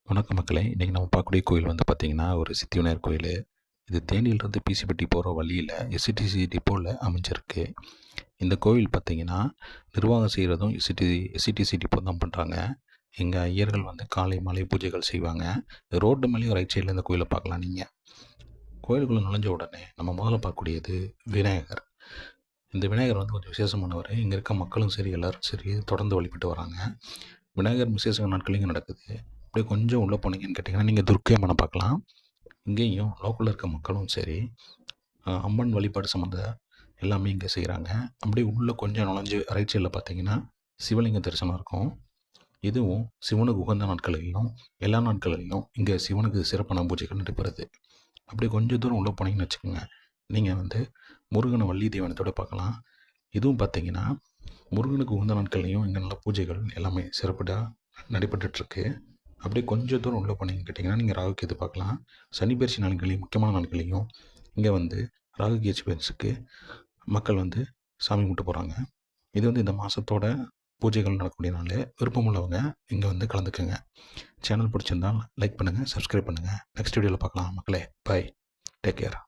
வணக்கம் மக்களே! இன்றைக்கி நம்ம பார்க்கக்கூடிய கோயில் வந்து பார்த்திங்கன்னா, ஒரு சித்தி விநாயகர் கோயில். இது தேனியிலிருந்து பிசிப்பட்டி போகிற வழியில் எஸ்சிடிசி டிப்போவில் அமைஞ்சிருக்கு. இந்த கோவில் பார்த்திங்கன்னா, நிர்வாகம் செய்கிறதும் எஸ்சிடிசி டிப்போ தான் பண்ணுறாங்க. எங்கள் ஐயர்கள் வந்து காலை மாலை பூஜைகள் செய்வாங்க. ரோட்டு மேலேயும் ரைட் சைடில் இந்த கோயிலை பார்க்கலாம் நீங்கள். கோயிலுக்குள்ளே நுழைஞ்ச உடனே நம்ம முதல்ல பார்க்கக்கூடியது விநாயகர். இந்த விநாயகர் வந்து கொஞ்சம் விசேஷமானவர். இங்கே இருக்க மக்களும் சரி, எல்லோரும் சரி தொடர்ந்து வழிபட்டு வராங்க. விநாயகர் விசேஷ நாட்கள் இங்கே நடக்குது. அப்படியே கொஞ்சம் உள்ளே போனீங்கன்னு கேட்டிங்கன்னா, நீங்கள் துர்க்கை அம்மனை பார்க்கலாம். இங்கேயும் லோக்கலில் இருக்க மக்களும் சரி, அம்மன் வழிபாடு சம்மந்த எல்லாமே இங்கே செய்கிறாங்க. அப்படியே உள்ளே கொஞ்சம் நுழைஞ்சு ரைட் சைடில் பார்த்தீங்கன்னா, சிவலிங்க தரிசனம் இருக்கும். இதுவும் சிவனுக்கு உகந்த நாட்களிலும் எல்லா நாட்களிலும் இங்கே சிவனுக்கு சிறப்பான பூஜைகள் நடைபெறுது. அப்படியே கொஞ்சம் தூரம் உள்ளே போனீங்கன்னு வச்சுக்கோங்க, நீங்கள் வந்து முருகனை வள்ளி தெய்வானத்தோடு பார்க்கலாம். இதுவும் பார்த்தீங்கன்னா, முருகனுக்கு உகந்த நாட்கள்லையும் இங்கே நல்ல பூஜைகள் எல்லாமே சிறப்பாக நடைபெற்றுட்ருக்கு. அப்படியே கொஞ்சம் தூரம் உள்ளே போனீங்கன்னு கேட்டிங்கன்னா, நீங்கள் ராகுகேது பார்க்கலாம். சனி பயிற்சி நாட்களையும் முக்கியமான நாட்களையும் இங்கே வந்து ராகுகேது பயிற்சிக்கு மக்கள் வந்து சாமி கும்பிட்டு போகிறாங்க. இது வந்து இந்த மாதத்தோட பூஜைகள் நடக்கக்கூடிய நாள். விருப்பம் உள்ளவங்க இங்கே வந்து கலந்துக்கங்க. சேனல் பிடிச்சிருந்தால் லைக் பண்ணுங்கள், சப்ஸ்கிரைப் பண்ணுங்கள். நெக்ஸ்ட் வீடியோவில் பார்க்கலாம் மக்களே. பை. Take care.